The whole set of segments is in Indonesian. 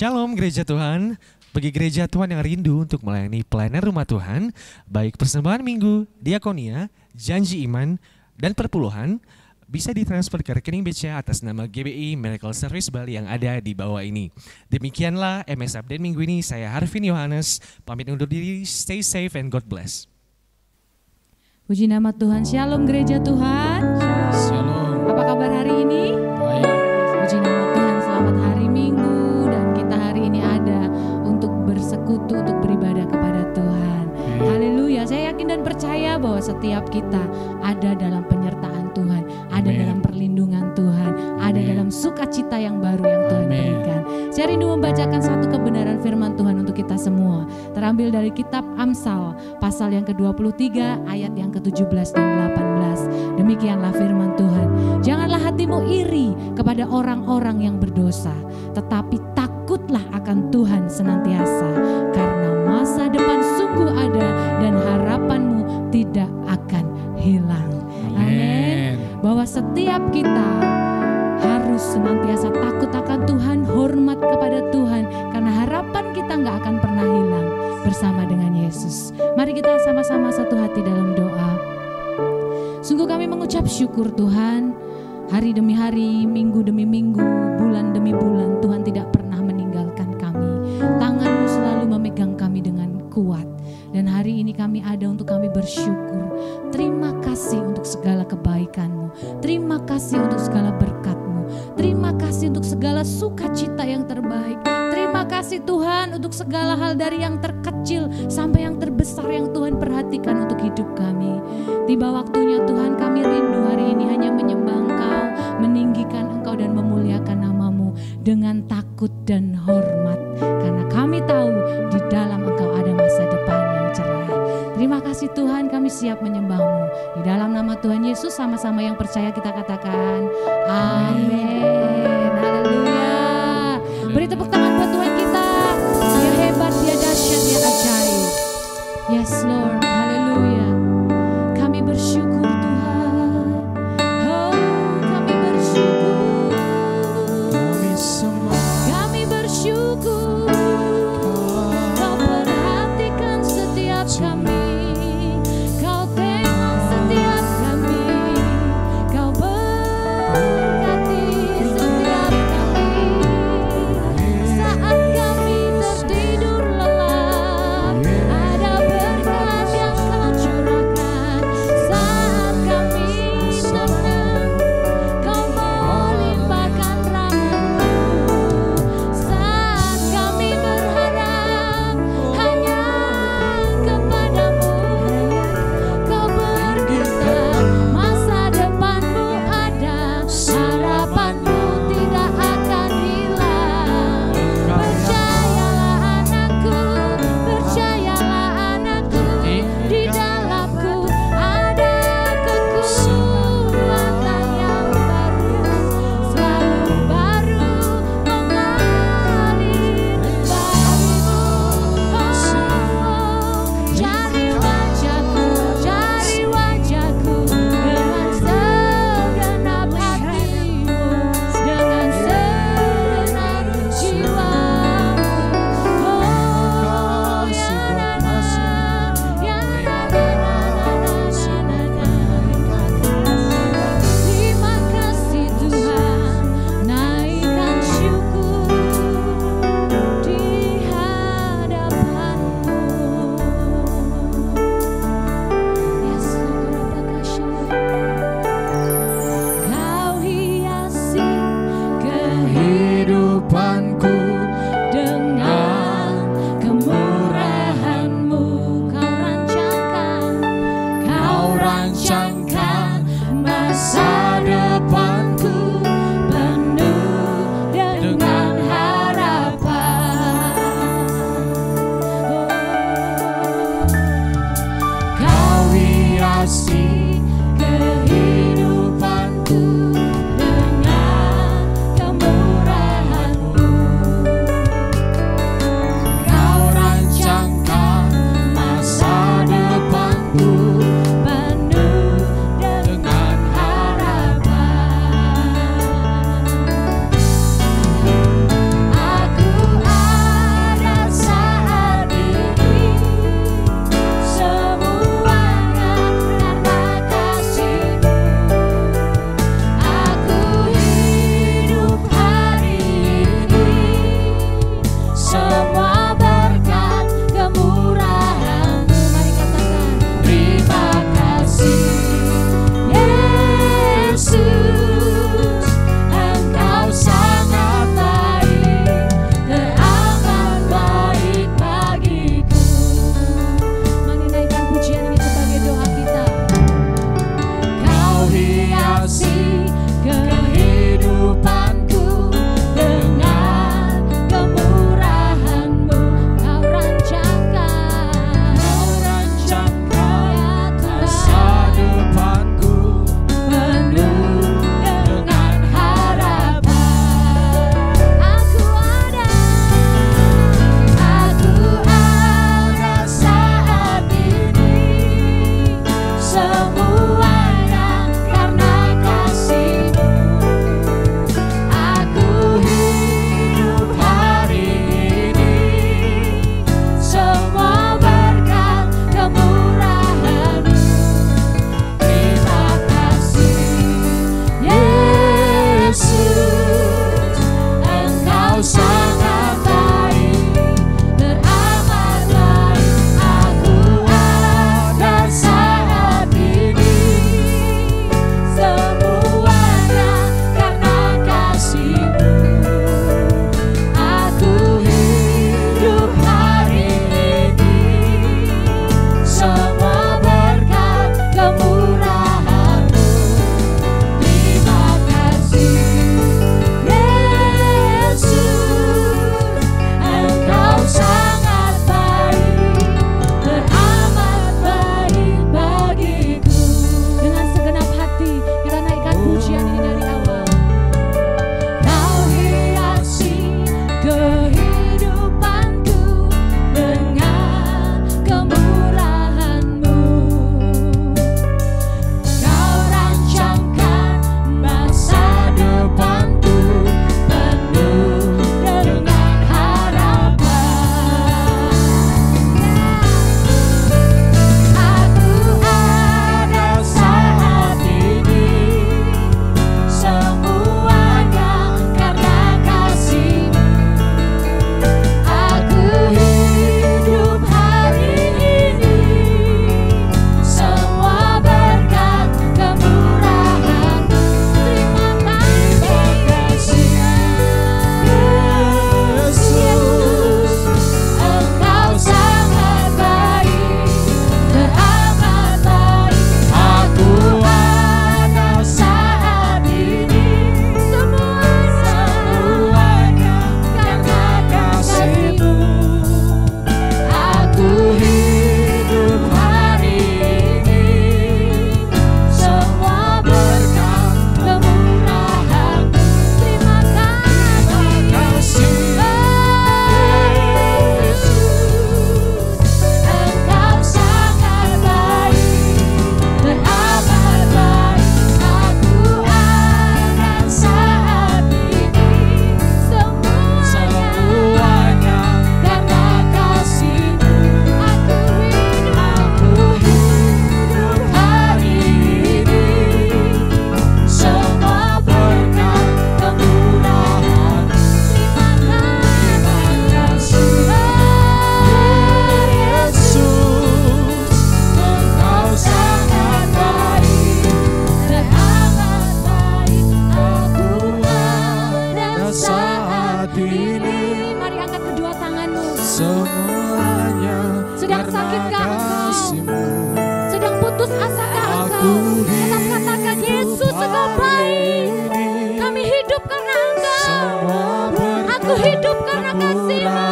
Shalom gereja Tuhan. Bagi gereja Tuhan yang rindu untuk melayani pelayanan rumah Tuhan, baik persembahan minggu, diakonia, janji iman, dan perpuluhan, bisa ditransfer ke rekening BCA atas nama GBI Miracle Service Bali yang ada di bawah ini. Demikianlah MS Update minggu ini. Saya Harvin Yohanes, pamit undur diri. Stay safe and God bless. Puji nama Tuhan. Shalom gereja Tuhan. Shalom. Apa kabar hari ini? Baik. Puji nama Tuhan. Selamat hari Minggu dan kita hari ini ada untuk bersekutu, untuk beribadah kepada Tuhan. Haleluya. Saya yakin dan percaya bahwa setiap kita ada dalam penyertaan Tuhan, ada dalam perlindungan Tuhan, ada dalam sukacita yang baru yang Tuhan berikan. Saya rindu membacakan satu kebenaran firman Tuhan untuk kita semua. Terambil dari kitab Amsal pasal yang ke-23 ayat yang ke-17 dan 18. Demikianlah firman Tuhan. Janganlah hatimu iri kepada orang-orang yang berdosa, tetapi takutlah akan Tuhan senantiasa, karena masa depan sungguh ada dan harapanmu tidak akan hilang. Amin. Bahwa setiap kita harus senantiasa takut akan Tuhan, hormat kepada Tuhan, karena harapan kita nggak akan pernah hilang bersama dengan Yesus. Mari kita sama-sama satu hati dalam doa. Sungguh kami mengucap syukur Tuhan, hari demi hari, minggu demi minggu, bulan demi bulan, Tuhan tidak pernah meninggalkan kami. Tangan-Mu selalu memegang kami dengan kuat. Dan hari ini kami ada untuk kami bersyukur. Terima kasih untuk segala kebaikan-Mu. Terima kasih untuk segala berkat-Mu. Terima kasih untuk segala sukacita yang terbaik. Terima kasih Tuhan untuk segala hal dari yang terkecil sampai yang terbesar yang Tuhan perhatikan untuk hidup kami. Tiba waktunya Tuhan, kami rindu hari ini hanya menyembah Engkau, meninggikan Engkau dan memuliakan nama-Mu dengan takut dan hormat. Karena kami tahu di dalam Engkau ada masa depan yang cerah. Terima kasih Tuhan, kami siap menyembah-Mu. Di dalam nama Tuhan Yesus, sama-sama yang percaya kita katakan amin. Haleluya. Beri tepuk tangan buat Tuhan kita. Dia hebat, dia dahsyat, dia ajaib. Yes Lord, haleluya. Kami bersyukur Tuhan. Oh, kami bersyukur. Kami bersyukur. Kau perhatikan setiap kami. Kau tengok setiap kami. Kau berkati setiap semuanya Sedang sakitkah engkau? kasih-Mu. Sedang putus asakah engkau? Tetap katakan Yesus engkau baik. Kami hidup karena engkau. Aku hidup karena kasih-Mu.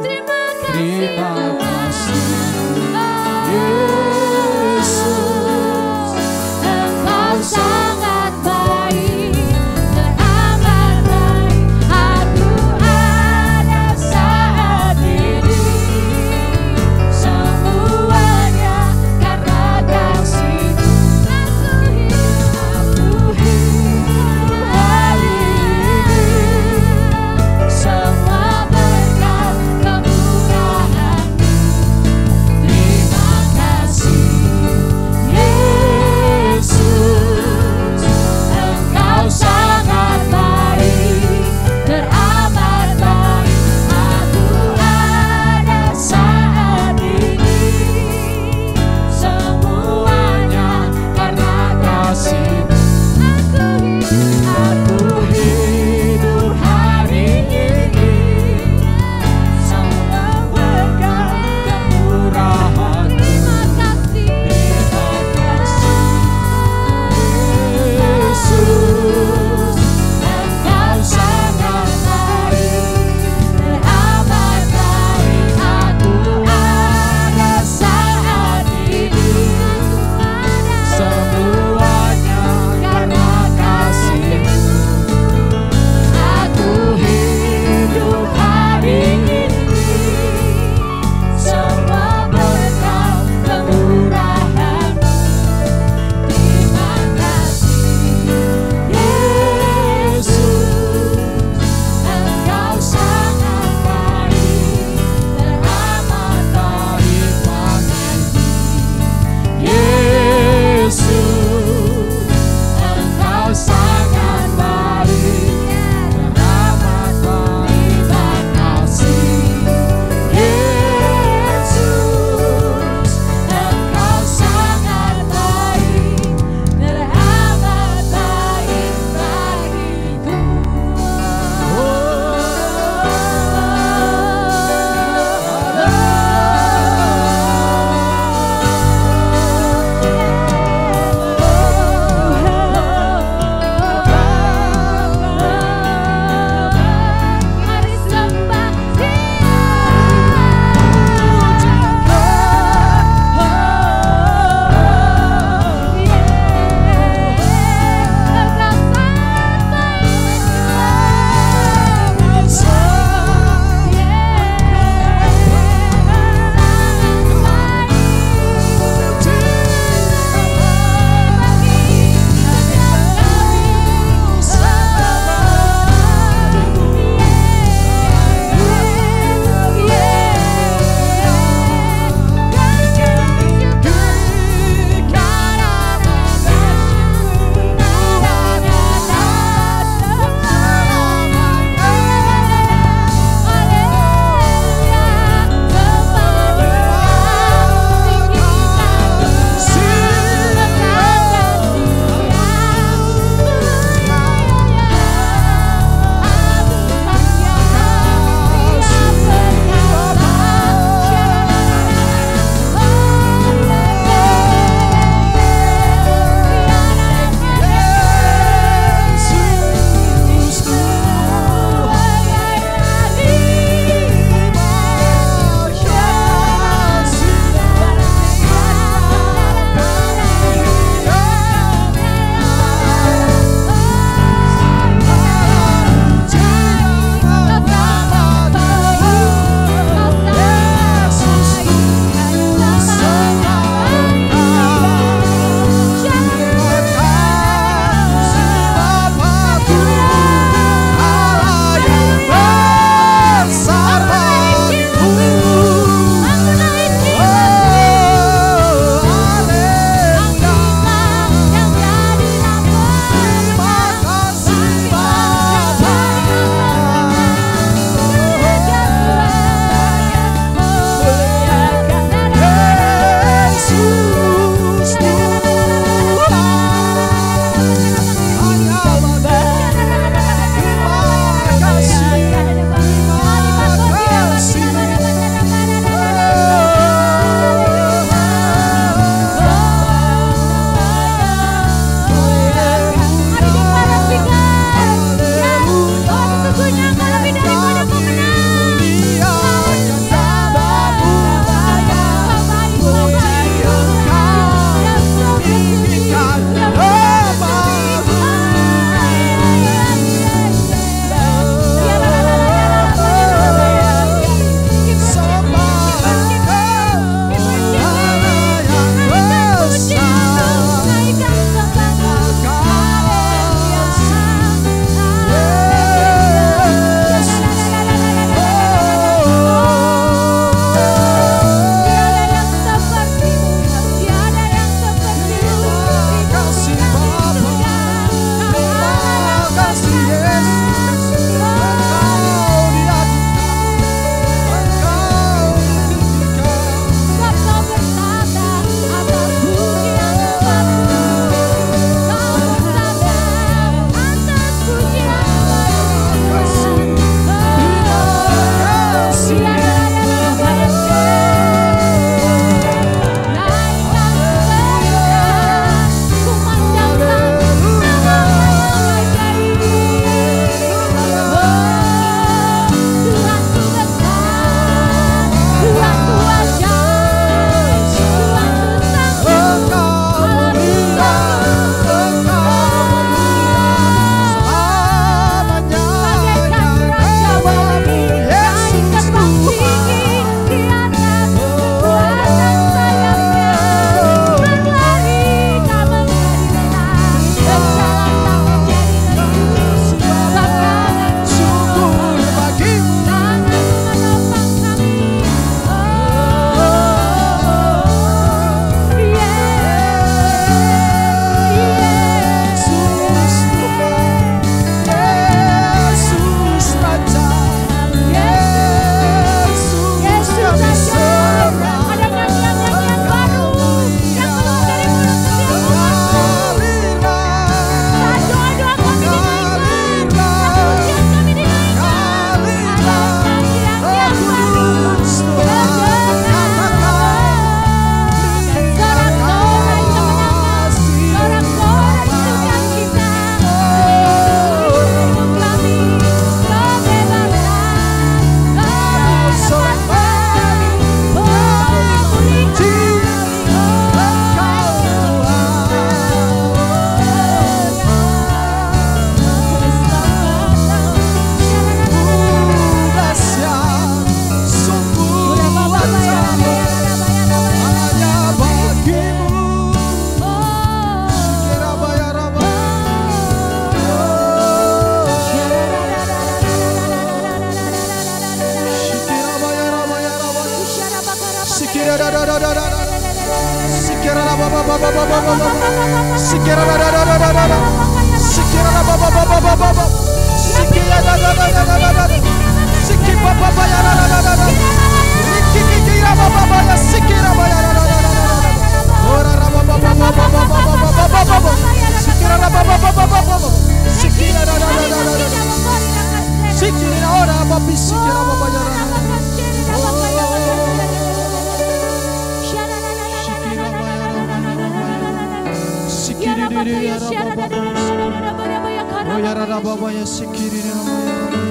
Terima kasih Yesus. Engkau sangat baik dan amat baik. Aku ada saat ini. Semuanya karena kasih-Mu. Aku hidup hari ini. Semua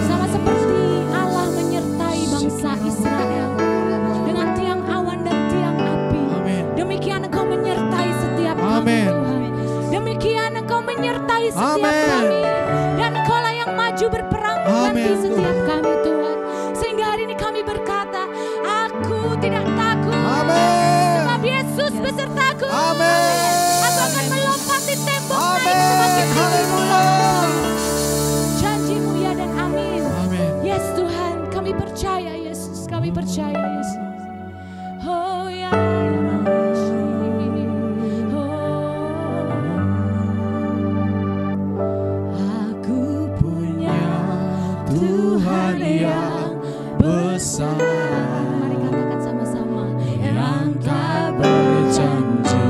Sama seperti Allah menyertai bangsa Israel dengan tiang awan dan tiang api. Demikian Engkau menyertai setiap kami Tuhan. Demikian Engkau menyertai setiap kami. Dan Engkaulah yang maju berperang mengganti setiap kami Tuhan. Sehingga hari ini kami berkata, aku tidak takut. Sebab Yesus besertaku. Aku akan melompati tembok naik semakin tinggi. Janji-Mu ya dan amin. Yes Tuhan, kami percaya Yesus. Kami percaya Yesus. Oh ya. Aku punya Tuhan yang besar. Mari katakan sama-sama. Yang tak berjanji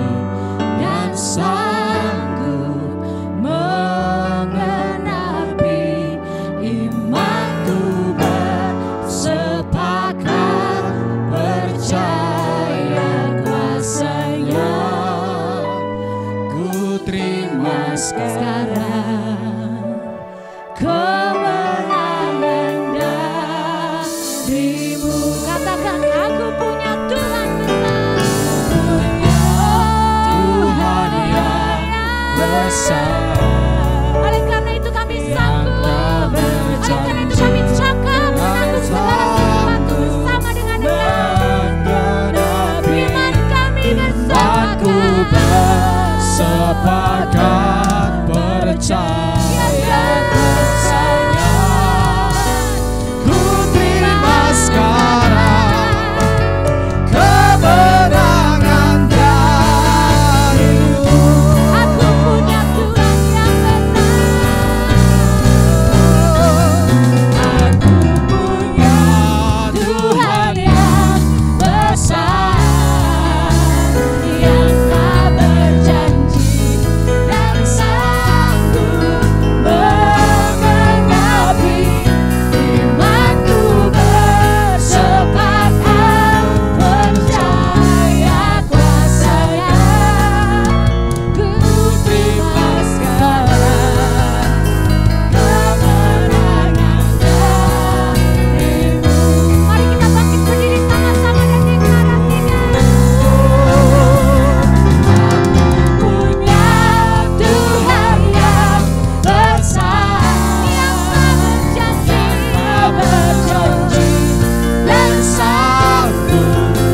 dan sanggup menggenapi imanku bersepakat percaya kuasa-Nya. Ku terima sekarang kemenangan darimu. Katakan, aku punya Tuhan besar. Tuhan yang besar. Oleh karena itu kami sanggup. Oleh karena itu kami cakap menanggung segala sesuatu bersama dengan Dia. Iman kami bersepakat percaya kuasa-Nya. Ku terima sekarang kemenangan darimu. Aku punya Tuhan yang benar. Aku punya Tuhan yang besar, yang tak berjanji dan sanggup menggenapi imanku bersepakat percaya kuasa-Nya. Ku terima sekarang kemenangan darimu. Mari kita bangkit berdiri sama-sama dan deklarasikan. Aku punya Tuhan yang besar, yang tak berjanji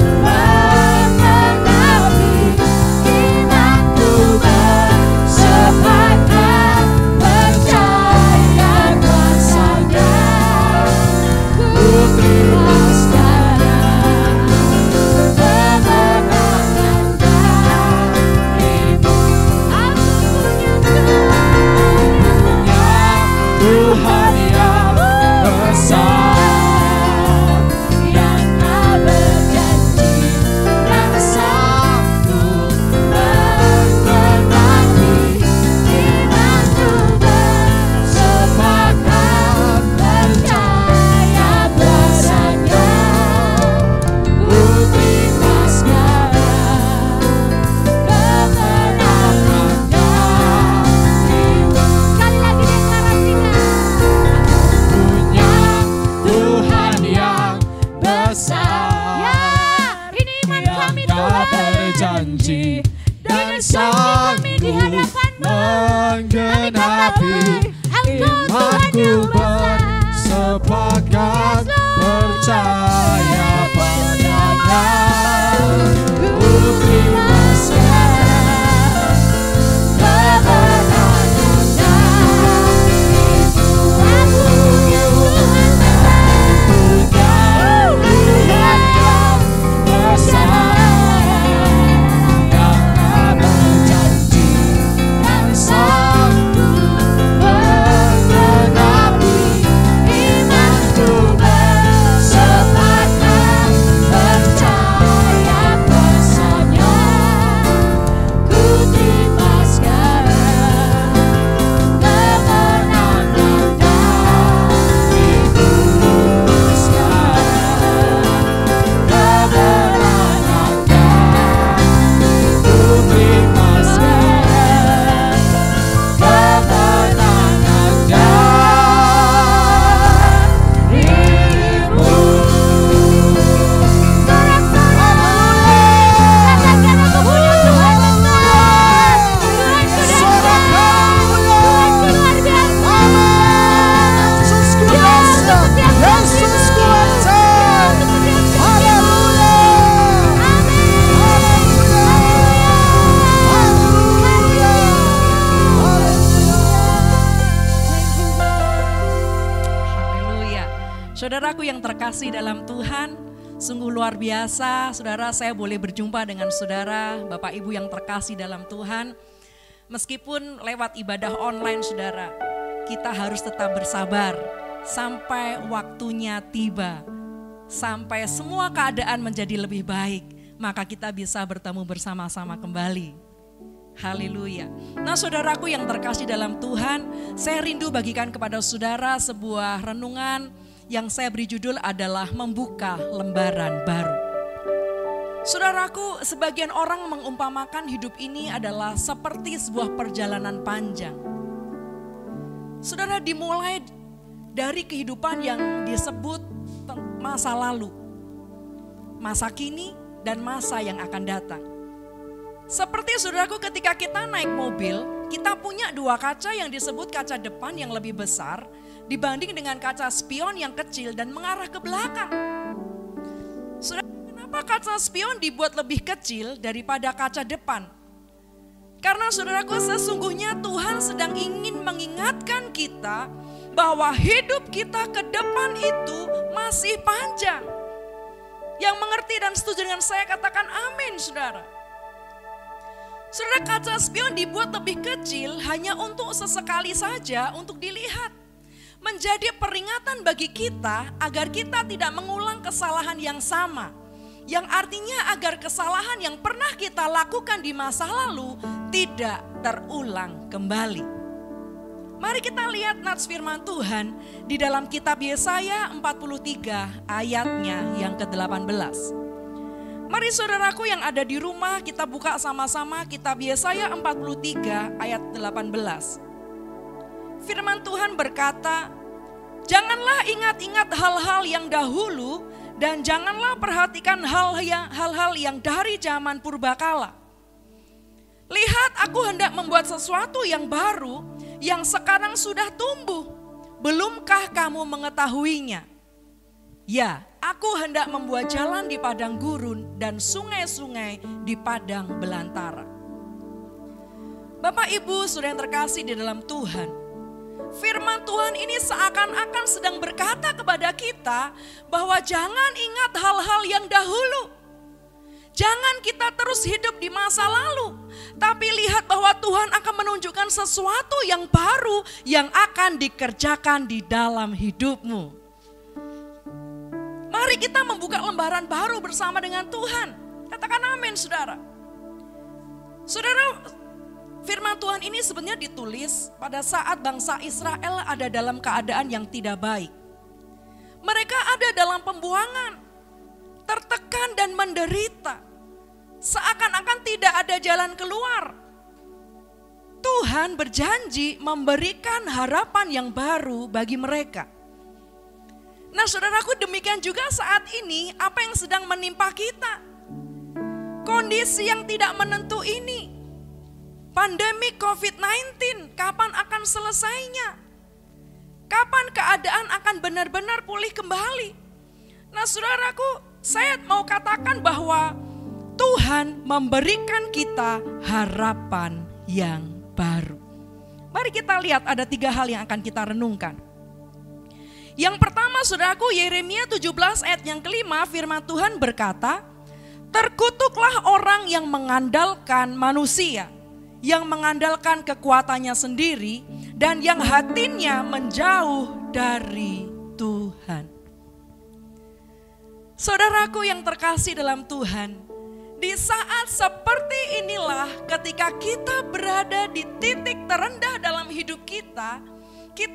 dan sanggup menggenapi imanku bersepakat percaya kuasa-Nya. Ku terima sekarang kemenangan darimu. Aku punya Tuhan yang besar, yang tak berjanji dan sanggup menggenapi imanku bersepakat percaya kuasa-Nya. Ku terima sekarang kemenangan darimu. Sekali lagi deklarasikan. Punya Tuhan yang besar, ya, ini iman kami Tuhan, berjanji dan sanggup menggenapi imanku bersepakat percaya padanya. Ku terima sekarang kemenangan darimu. Aku punya Tuhan besar, punya Tuhan yang besar. Saudaraku yang terkasih dalam Tuhan, sungguh luar biasa, saudara, saya boleh berjumpa dengan saudara, Bapak Ibu yang terkasih dalam Tuhan. Meskipun lewat ibadah online, saudara, kita harus tetap bersabar sampai waktunya tiba, sampai semua keadaan menjadi lebih baik, maka kita bisa bertemu bersama-sama kembali. Haleluya. Nah, saudaraku yang terkasih dalam Tuhan, saya rindu bagikan kepada saudara sebuah renungan yang saya beri judul adalah membuka lembaran baru. Saudaraku, sebagian orang mengumpamakan hidup ini adalah seperti sebuah perjalanan panjang. Saudara, dimulai dari kehidupan yang disebut masa lalu, masa kini, dan masa yang akan datang. Seperti saudaraku, ketika kita naik mobil, kita punya dua kaca yang disebut kaca depan yang lebih besar dibanding dengan kaca spion yang kecil dan mengarah ke belakang. Saudara, kenapa kaca spion dibuat lebih kecil daripada kaca depan? Karena saudaraku, sesungguhnya Tuhan sedang ingin mengingatkan kita bahwa hidup kita ke depan itu masih panjang. Yang mengerti dan setuju dengan saya katakan amin, saudara. Saudara, kaca spion dibuat lebih kecil hanya untuk sesekali saja untuk dilihat. Menjadi peringatan bagi kita agar kita tidak mengulang kesalahan yang sama. Yang artinya agar kesalahan yang pernah kita lakukan di masa lalu tidak terulang kembali. Mari kita lihat nats firman Tuhan di dalam kitab Yesaya 43 ayatnya yang ke-18. Mari saudaraku yang ada di rumah kita buka sama-sama kitab Yesaya 43 ayat 18. Firman Tuhan berkata, "Janganlah ingat-ingat hal-hal yang dahulu dan janganlah perhatikan hal-hal yang dari zaman purbakala. Lihat, aku hendak membuat sesuatu yang baru yang sekarang sudah tumbuh. Belumkah kamu mengetahuinya? Ya, aku hendak membuat jalan di padang gurun dan sungai-sungai di padang belantara." Bapak Ibu saudara yang terkasih di dalam Tuhan, firman Tuhan ini seakan-akan sedang berkata kepada kita bahwa jangan ingat hal-hal yang dahulu. Jangan kita terus hidup di masa lalu, tapi lihat bahwa Tuhan akan menunjukkan sesuatu yang baru yang akan dikerjakan di dalam hidupmu. Mari kita membuka lembaran baru bersama dengan Tuhan. Katakan amin, saudara. Saudara, firman Tuhan ini sebenarnya ditulis pada saat bangsa Israel ada dalam keadaan yang tidak baik. Mereka ada dalam pembuangan, tertekan dan menderita. Seakan-akan tidak ada jalan keluar. Tuhan berjanji memberikan harapan yang baru bagi mereka. Nah, saudaraku, demikian juga saat ini apa yang sedang menimpa kita. Kondisi yang tidak menentu ini. Pandemi COVID-19, kapan akan selesainya? Kapan keadaan akan benar-benar pulih kembali? Nah, saudaraku, saya mau katakan bahwa Tuhan memberikan kita harapan yang baru. Mari kita lihat ada 3 hal yang akan kita renungkan. Yang pertama, saudaraku, Yeremia 17 ayat yang ke-5, firman Tuhan berkata, "Terkutuklah orang yang mengandalkan manusia, yang mengandalkan kekuatannya sendiri, dan yang hatinya menjauh dari Tuhan." Saudaraku yang terkasih dalam Tuhan, di saat seperti inilah ketika kita berada di titik terendah dalam hidup kita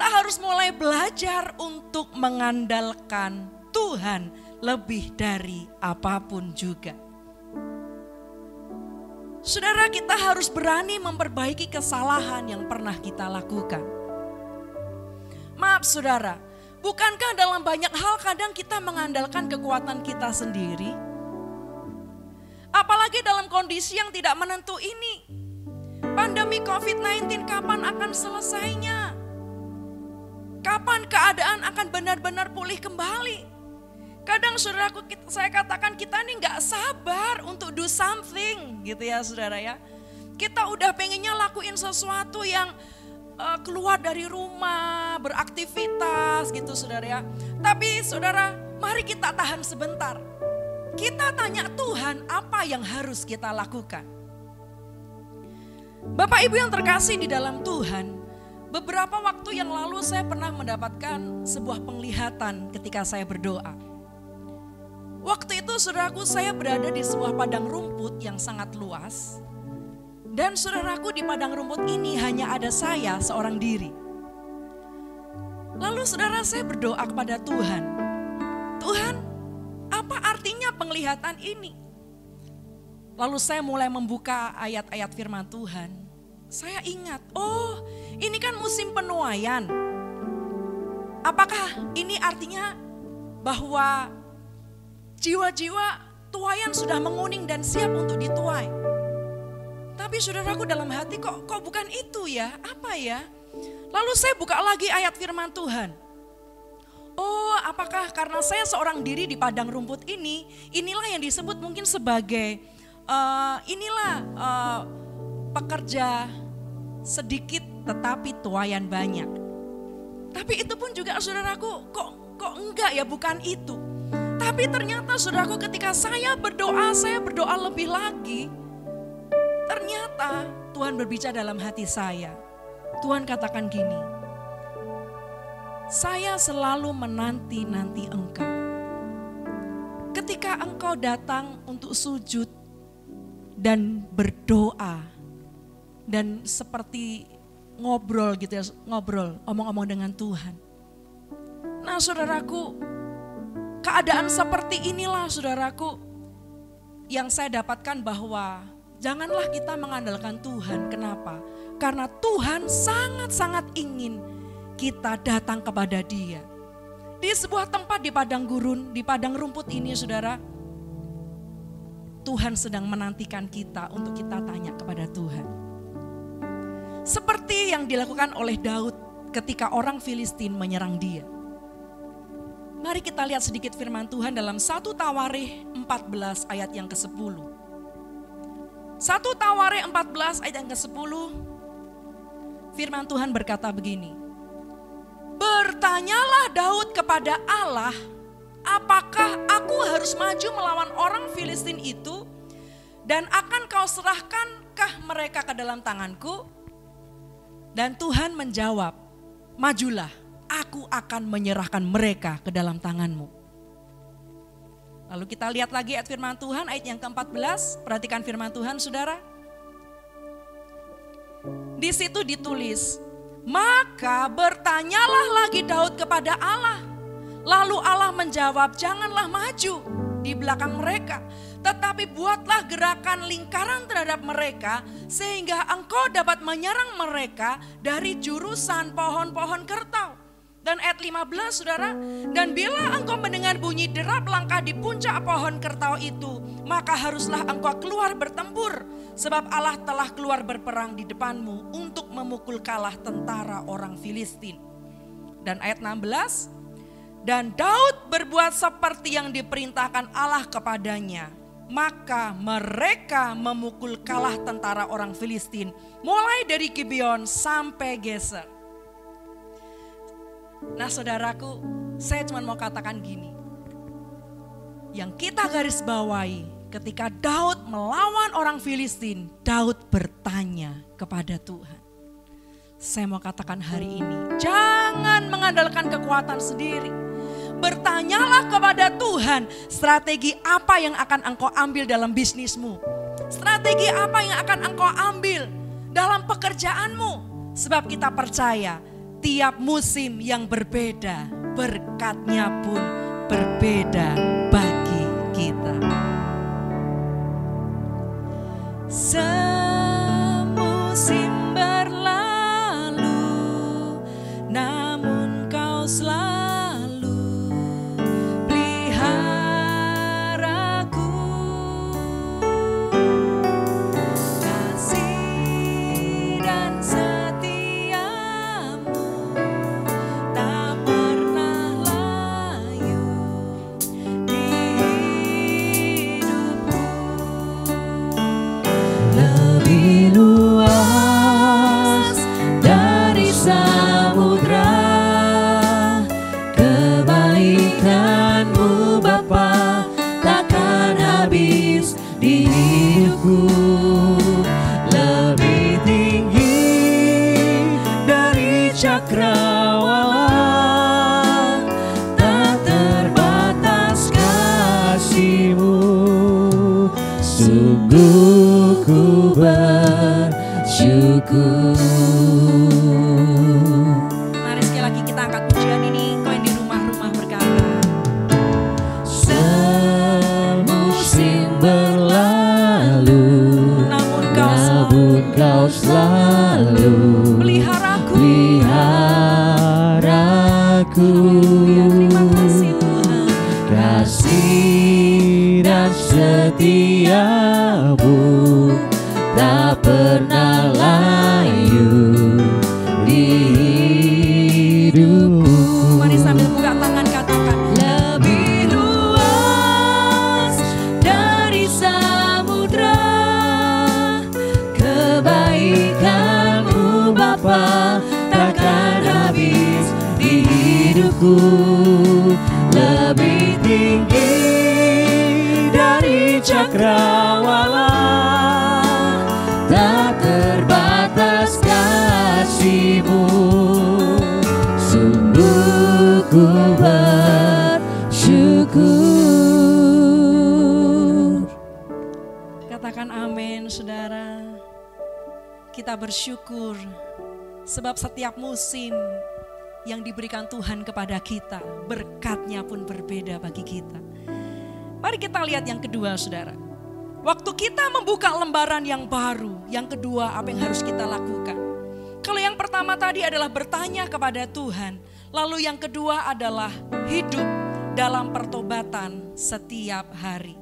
harus mulai belajar untuk mengandalkan Tuhan lebih dari apapun juga. Saudara, kita harus berani memperbaiki kesalahan yang pernah kita lakukan. Maaf saudara, bukankah dalam banyak hal kadang kita mengandalkan kekuatan kita sendiri? Apalagi dalam kondisi yang tidak menentu ini. Pandemi COVID-19 kapan akan selesainya? Kapan keadaan akan benar-benar pulih kembali? Kadang saudaraku, saya katakan kita ini gak sabar untuk do something gitu ya saudara ya. Kita udah pengennya lakuin sesuatu yang keluar dari rumah, beraktivitas gitu saudara ya. Tapi saudara, mari kita tahan sebentar. Kita tanya Tuhan apa yang harus kita lakukan. Bapak Ibu yang terkasih di dalam Tuhan, beberapa waktu yang lalu saya pernah mendapatkan sebuah penglihatan ketika saya berdoa. Waktu itu saudaraku, saya berada di sebuah padang rumput yang sangat luas. Dan saudaraku, di padang rumput ini hanya ada saya seorang diri. Lalu saudara, saya berdoa kepada Tuhan. Tuhan, apa artinya penglihatan ini? Lalu saya mulai membuka ayat-ayat firman Tuhan. Saya ingat, oh ini kan musim penuaian. Apakah ini artinya bahwa jiwa-jiwa tuaian sudah menguning dan siap untuk dituai? Tapi saudaraku, dalam hati kok bukan itu ya, apa ya? Lalu saya buka lagi ayat firman Tuhan. Oh, apakah karena saya seorang diri di padang rumput ini, inilah yang disebut mungkin sebagai pekerja sedikit tetapi tuaian banyak. Tapi itu pun juga saudaraku, kok enggak ya, bukan itu. Tapi ternyata saudaraku, ketika saya berdoa lebih lagi. Ternyata Tuhan berbicara dalam hati saya. Tuhan katakan gini, saya selalu menanti-nanti engkau. Ketika engkau datang untuk sujud dan berdoa dan seperti ngobrol gitu ya, omong-omong dengan Tuhan. Nah saudaraku, keadaan seperti inilah saudaraku yang saya dapatkan bahwa janganlah kita mengandalkan Tuhan. Kenapa? Karena Tuhan sangat-sangat ingin kita datang kepada Dia. Di sebuah tempat di padang gurun, di padang rumput ini saudara, Tuhan sedang menantikan kita untuk kita tanya kepada Tuhan. Seperti yang dilakukan oleh Daud ketika orang Filistin menyerang dia. Mari kita lihat sedikit firman Tuhan dalam 1 Tawarikh 14 ayat yang ke-10. 1 Tawarikh 14 ayat yang ke-10, firman Tuhan berkata begini. Bertanyalah Daud kepada Allah, apakah aku harus maju melawan orang Filistin itu? Dan akan kau serahkankah mereka ke dalam tanganku? Dan Tuhan menjawab, majulah, aku akan menyerahkan mereka ke dalam tanganmu. Lalu kita lihat lagi ayat firman Tuhan, ayat yang ke-14. Perhatikan firman Tuhan saudara. Di situ ditulis, maka bertanyalah lagi Daud kepada Allah. Lalu Allah menjawab, janganlah maju di belakang mereka, tetapi buatlah gerakan lingkaran terhadap mereka, sehingga engkau dapat menyerang mereka dari jurusan pohon-pohon kertau. Dan ayat 15 saudara, dan bila engkau mendengar bunyi derap langkah di puncak pohon kertau itu, maka haruslah engkau keluar bertempur, sebab Allah telah keluar berperang di depanmu untuk memukul kalah tentara orang Filistin. Dan ayat 16, dan Daud berbuat seperti yang diperintahkan Allah kepadanya, maka mereka memukul kalah tentara orang Filistin, mulai dari Gibeon sampai Geser. Nah saudaraku, saya cuma mau katakan gini. Yang kita garis bawahi, ketika Daud melawan orang Filistin, Daud bertanya kepada Tuhan. Saya mau katakan hari ini, jangan mengandalkan kekuatan sendiri. Bertanyalah kepada Tuhan, strategi apa yang akan engkau ambil dalam bisnismu. Strategi apa yang akan engkau ambil dalam pekerjaanmu. Sebab kita percaya, tiap musim yang berbeda, berkatnya pun berbeda bagi kita. Semusim berlalu, namun kau selalu peliharaku. Kasih dan setiamu tak pernah layu di sungguh ku bersyukur. Mari sekali lagi kita angkat pujian ini. Kau yang di rumah-rumah berkata, semusim berlalu, namun kau selalu peliharaku. Haleluya, Terima kasih Tuhan. Kasih dan setiamu tak pernah layu di hidupku. Mari sambil buka tangan katakan, lebih luas dari samudra kebaikanmu Bapa, takkan habis di hidupku. Lebih tinggi dari cakrawala, tak terbatas kasih-Mu. Sungguh ku bersyukur. Katakan amin saudara. Kita bersyukur sebab setiap musim yang diberikan Tuhan kepada kita, berkatnya pun berbeda bagi kita. Mari kita lihat yang kedua saudara. Waktu kita membuka lembaran yang baru, yang kedua apa yang harus kita lakukan? Kalau yang pertama tadi adalah bertanya kepada Tuhan, lalu yang kedua adalah hidup dalam pertobatan setiap hari.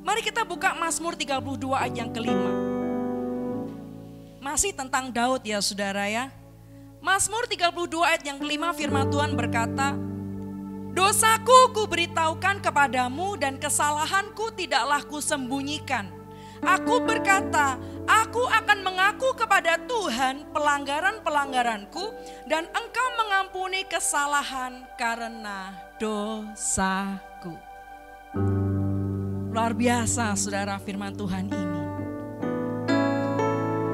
Mari kita buka Mazmur 32 ayat yang kelima. Masih tentang Daud ya saudara ya. Mazmur 32 ayat yang kelima firman Tuhan berkata, dosaku ku beritahukan kepadamu dan kesalahanku tidaklah ku sembunyikan. Aku berkata, aku akan mengaku kepada Tuhan pelanggaran-pelanggaranku dan Engkau mengampuni kesalahan karena dosaku. Luar biasa saudara firman Tuhan ini.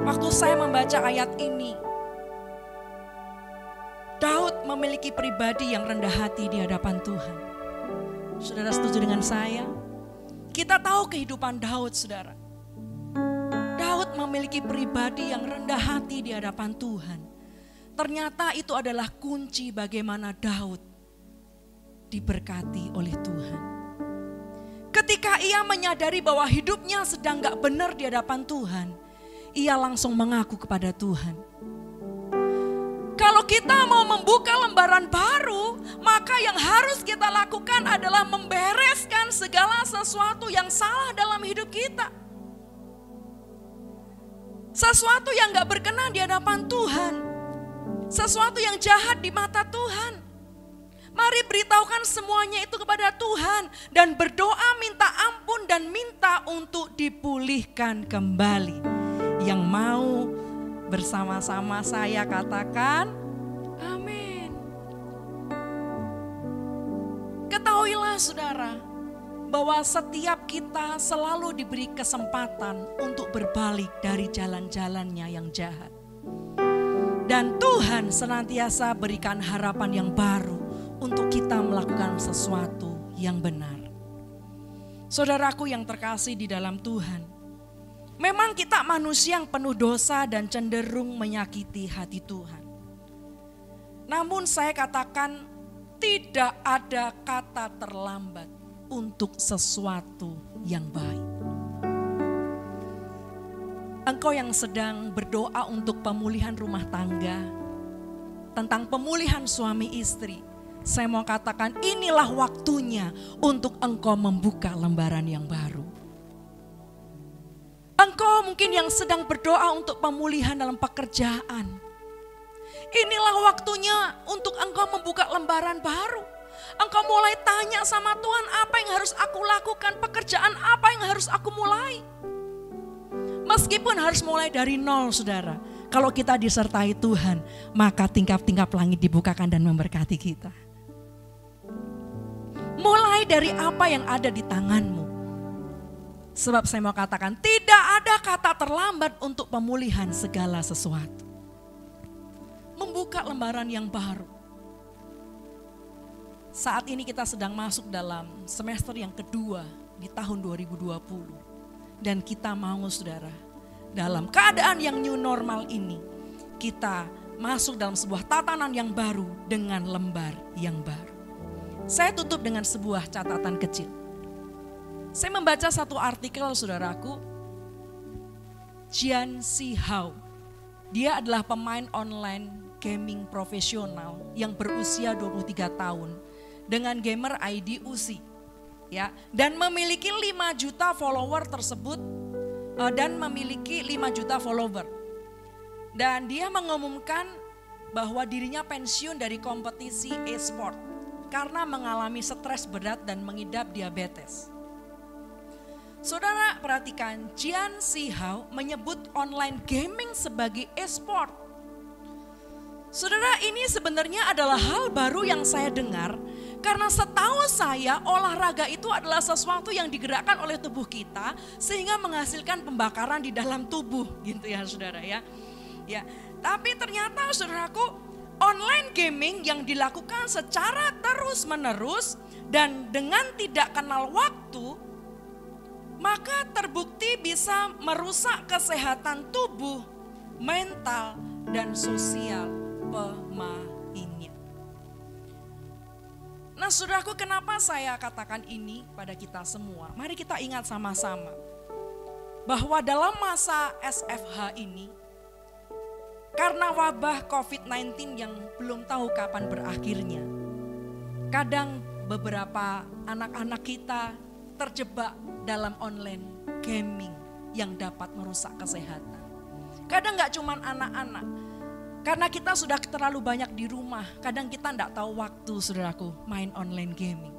Waktu saya membaca ayat ini, Daud memiliki pribadi yang rendah hati di hadapan Tuhan. Saudara setuju dengan saya? Kita tahu kehidupan Daud saudara. Daud memiliki pribadi yang rendah hati di hadapan Tuhan. Ternyata itu adalah kunci bagaimana Daud diberkati oleh Tuhan. Ketika ia menyadari bahwa hidupnya sedang gak benar di hadapan Tuhan, ia langsung mengaku kepada Tuhan. Kalau kita mau membuka lembaran baru, maka yang harus kita lakukan adalah membereskan segala sesuatu yang salah dalam hidup kita. Sesuatu yang gak berkenan di hadapan Tuhan. Sesuatu yang jahat di mata Tuhan. Mari beritahukan semuanya itu kepada Tuhan. Dan berdoa minta ampun dan minta untuk dipulihkan kembali. Yang mau bersama-sama saya katakan, amin. Ketahuilah saudara, bahwa setiap kita selalu diberi kesempatan untuk berbalik dari jalan-jalannya yang jahat. Dan Tuhan senantiasa berikan harapan yang baru untuk kita melakukan sesuatu yang benar. Saudaraku yang terkasih di dalam Tuhan, memang kita manusia yang penuh dosa dan cenderung menyakiti hati Tuhan. Namun saya katakan tidak ada kata terlambat untuk sesuatu yang baik. Engkau yang sedang berdoa untuk pemulihan rumah tangga, tentang pemulihan suami istri, saya mau katakan inilah waktunya untuk engkau membuka lembaran yang baru. Engkau mungkin yang sedang berdoa untuk pemulihan dalam pekerjaan. Inilah waktunya untuk engkau membuka lembaran baru. Engkau mulai tanya sama Tuhan, apa yang harus aku lakukan, pekerjaan apa yang harus aku mulai. Meskipun harus mulai dari nol saudara. Kalau kita disertai Tuhan, maka tingkap-tingkap langit dibukakan dan memberkati kita. Mulai dari apa yang ada di tanganmu. Sebab saya mau katakan tidak ada kata terlambat untuk pemulihan segala sesuatu. Membuka lembaran yang baru. Saat ini kita sedang masuk dalam semester yang kedua di tahun 2020. Dan kita mau saudara, dalam keadaan yang new normal ini, kita masuk dalam sebuah tatanan yang baru dengan lembar yang baru. Saya tutup dengan sebuah catatan kecil. Saya membaca satu artikel saudaraku, Jian Zhihao. Dia adalah pemain online gaming profesional yang berusia 23 tahun dengan gamer ID Uzi. Ya, dan memiliki 5 juta follower tersebut Dan dia mengumumkan bahwa dirinya pensiun dari kompetisi e-sport karena mengalami stres berat dan mengidap diabetes. Saudara perhatikan, Jian Zhihao menyebut online gaming sebagai e-sport. Saudara, ini sebenarnya adalah hal baru yang saya dengar. Karena setahu saya olahraga itu adalah sesuatu yang digerakkan oleh tubuh kita sehingga menghasilkan pembakaran di dalam tubuh gitu ya saudara ya. Ya, tapi ternyata saudaraku, online gaming yang dilakukan secara terus-menerus dan dengan tidak kenal waktu, maka terbukti bisa merusak kesehatan tubuh, mental, dan sosial pemainnya. Nah saudaraku, kenapa saya katakan ini pada kita semua? Mari kita ingat sama-sama bahwa dalam masa SFH ini, karena wabah COVID-19 yang belum tahu kapan berakhirnya, kadang beberapa anak-anak kita terjebak dalam online gaming yang dapat merusak kesehatan. Kadang gak cuman anak-anak, karena kita sudah terlalu banyak di rumah, kadang kita tidak tahu waktu saudaraku main online gaming.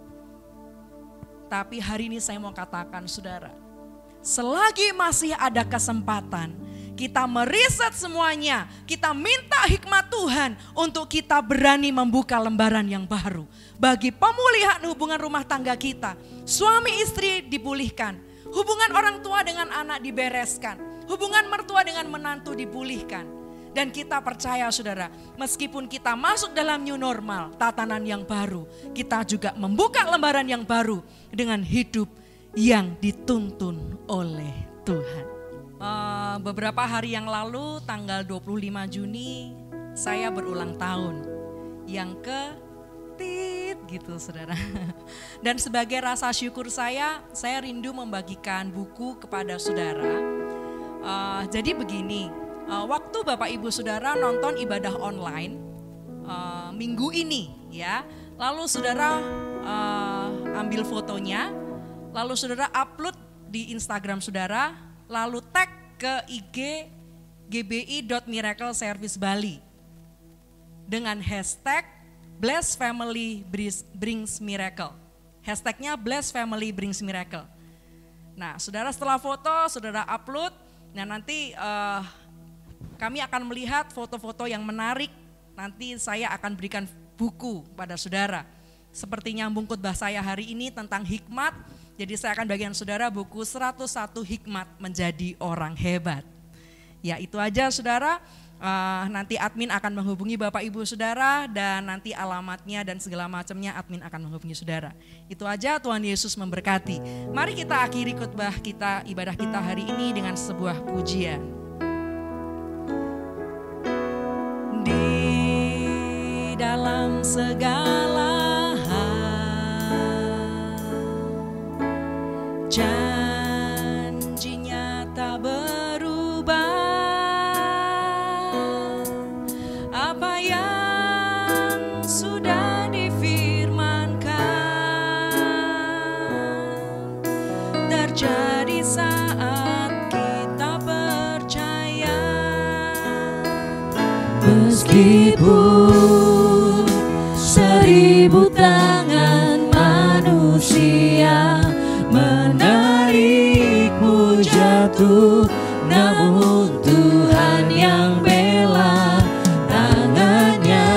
Tapi hari ini saya mau katakan saudara, selagi masih ada kesempatan, kita meriset semuanya, kita minta hikmat Tuhan untuk kita berani membuka lembaran yang baru. Bagi pemulihan hubungan rumah tangga kita, suami istri dipulihkan, hubungan orang tua dengan anak dibereskan, hubungan mertua dengan menantu dipulihkan. Dan kita percaya saudara, meskipun kita masuk dalam new normal, tatanan yang baru, kita juga membuka lembaran yang baru dengan hidup yang dituntun oleh Tuhan. Beberapa hari yang lalu, tanggal 25 Juni, saya berulang tahun. Yang gitu saudara. Dan sebagai rasa syukur saya rindu membagikan buku kepada saudara. Jadi begini, waktu Bapak Ibu Saudara nonton ibadah online minggu ini ya, lalu saudara ambil fotonya, lalu saudara upload di Instagram saudara, lalu tag ke IG gbi.miracleservice.bali dengan hashtag Bless Family Brings Miracle. Hashtagnya Bless Family Brings Miracle. Nah saudara, setelah foto saudara upload, nah nanti kami akan melihat foto-foto yang menarik. Nanti saya akan berikan buku pada saudara. Seperti nyambung khotbah saya hari ini tentang hikmat. Jadi saya akan bagikan saudara buku 101 hikmat menjadi orang hebat. Ya itu aja saudara. Nanti admin akan menghubungi Bapak Ibu Saudara dan nanti alamatnya dan segala macamnya admin akan menghubungi saudara. Itu aja, Tuhan Yesus memberkati. Mari kita akhiri khotbah kita, ibadah kita hari ini dengan sebuah pujian. Di dalam segala hal, janjinya tak berubah. Apa yang sudah difirmankan terjadi saat kita percaya. Meskipun 1000 tangan manusia menarikmu jatuh, namun Tuhan yang bela, tangannya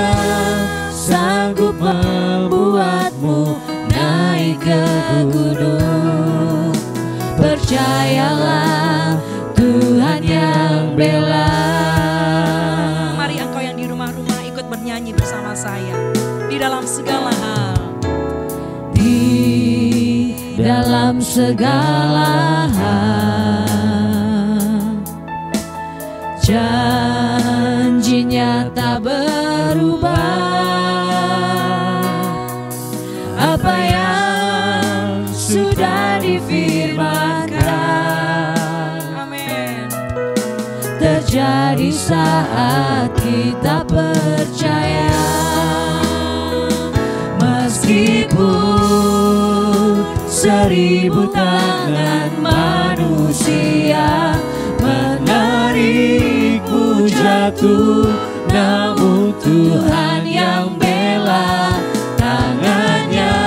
sanggup membuatmu naik ke gunung. Percayalah, Tuhan yang bela. Mari engkau yang di rumah-rumah ikut bernyanyi bersama saya. Di dalam segala hal, di dalam segala hal. Janjinya tak berubah, apa yang sudah difirmankan, Amin. terjadi saat kita percaya. Meskipun 1000 tangan manusia menarikmu jatuh, namun Tuhan yang bela. Tangannya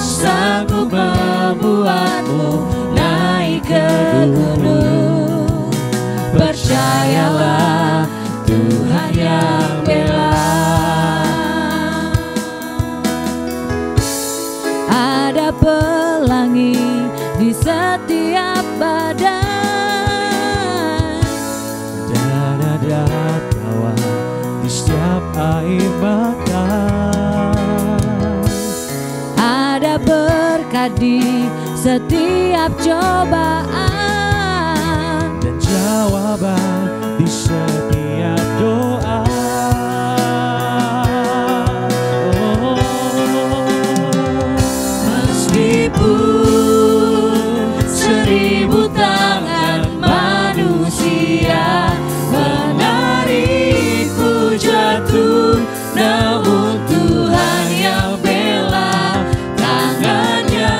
sanggup membuatmu naik ke gunung. Percayalah, Tuhan yang bela. Ada pelangi di setiap badan, Dan ada tawa di setiap air mata. ada berkat di setiap cobaan, Dan jawaban di setiap doa. meskipun 1000 tangan manusia menarikmu jatuh, namun Tuhan yang bela. Tangannya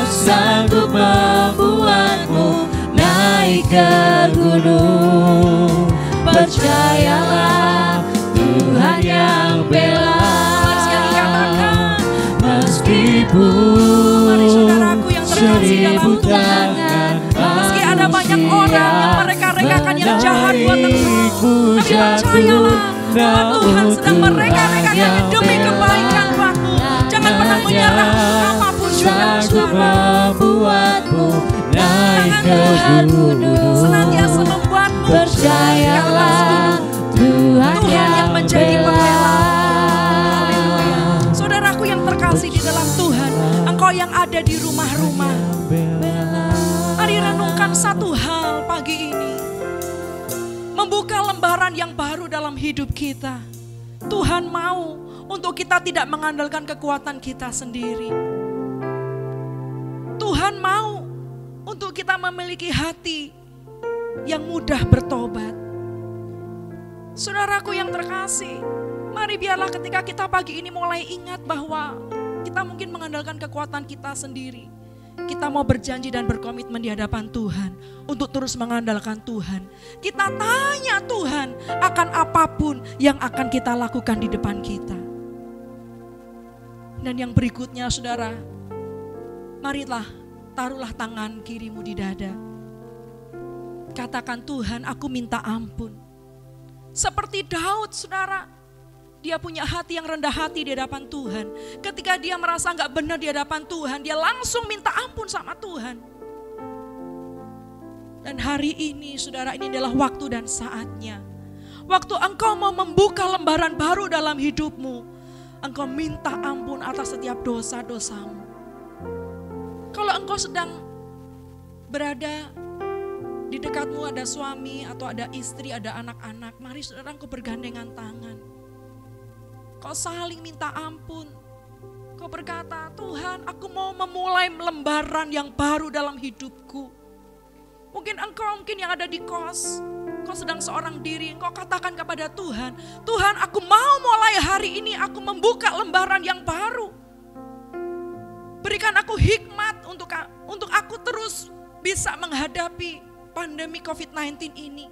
sanggup membuatmu naik ke gunung. Percayalah, Tuhan yang bela. Mari saudaraku yang terkasih dalam Tuhan, meski ada banyak orang yang mereka-rekakan yang jahat buat engkau, tapi percayalah bahwa Tuhan sedang mereka-rekakan demi kebaikan buatmu. Jangan pernah menyerah apapun juga, saudara. Membuatmu naik Tangan ke Tuhan gunung. senantiasa membuatmu Percayalah, Tuhan yang menjadi bela. pembela. Saudaraku yang terkasih di dalam Tuhan, engkau yang ada di rumah-rumah, mari renungkan satu hal pagi ini. Membuka lembaran yang baru dalam hidup kita. Tuhan mau untuk kita tidak mengandalkan kekuatan kita sendiri. Tuhan mau untuk kita memiliki hati yang mudah bertobat. Saudaraku yang terkasih, mari biarlah ketika kita pagi ini mulai ingat bahwa kita mungkin mengandalkan kekuatan kita sendiri. Kita mau berjanji dan berkomitmen di hadapan Tuhan untuk terus mengandalkan Tuhan. Kita tanya Tuhan akan apapun yang akan kita lakukan di depan kita. Dan yang berikutnya saudara, marilah taruhlah tangan kirimu di dada. Katakan, Tuhan, aku minta ampun. Seperti Daud, saudara, dia punya hati yang rendah hati di hadapan Tuhan. Ketika dia merasa gak benar di hadapan Tuhan, dia langsung minta ampun sama Tuhan. Dan hari ini, saudara, ini adalah waktu dan saatnya. Waktu engkau mau membuka lembaran baru dalam hidupmu, engkau minta ampun atas setiap dosa-dosamu. Kalau engkau sedang berada di dekatmu ada suami atau ada istri, ada anak-anak, mari saudara engkau bergandengan tangan. Kau saling minta ampun. Kau berkata, Tuhan, aku mau memulai lembaran yang baru dalam hidupku. Mungkin engkau yang ada di kos, kau sedang seorang diri, engkau katakan kepada Tuhan, Tuhan, aku mau mulai hari ini aku membuka lembaran yang baru. Berikan aku hikmat untuk aku terus bisa menghadapi pandemi COVID-19 ini.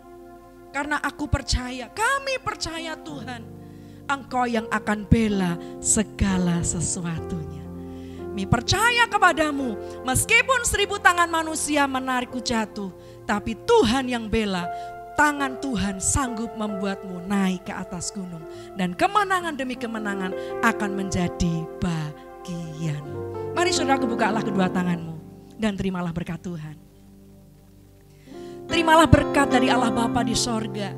Karena aku percaya, kami percaya Tuhan, Engkau yang akan bela segala sesuatunya. Kami percaya kepadamu, meskipun 1000 tangan manusia menarikku jatuh, tapi Tuhan yang bela, tangan Tuhan sanggup membuatmu naik ke atas gunung. Dan kemenangan demi kemenangan akan menjadi bagianmu. Mari saudara, bukalah kedua tanganmu dan terimalah berkat Tuhan. Terimalah berkat dari Allah Bapa di sorga.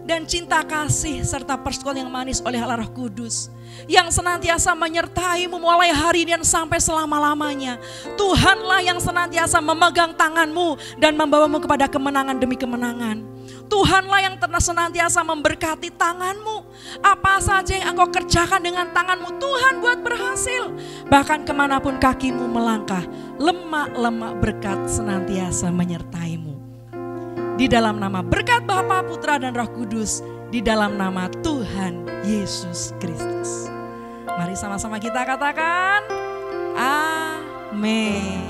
dan cinta kasih serta persekutuan yang manis oleh Allah Roh Kudus yang senantiasa menyertaimu mulai hari ini dan sampai selama-lamanya. Tuhanlah yang senantiasa memegang tanganmu dan membawamu kepada kemenangan demi kemenangan. Tuhanlah yang senantiasa memberkati tanganmu. Apa saja yang engkau kerjakan dengan tanganmu, Tuhan buat berhasil. Bahkan kemanapun kakimu melangkah, lemak-lemak berkat senantiasa menyertaimu. Di dalam nama berkat Bapa, Putra, dan Roh Kudus, di dalam nama Tuhan Yesus Kristus. Mari sama-sama kita katakan, amin.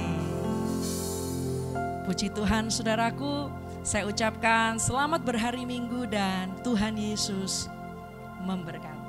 Puji Tuhan saudaraku, saya ucapkan selamat berhari Minggu dan Tuhan Yesus memberkati.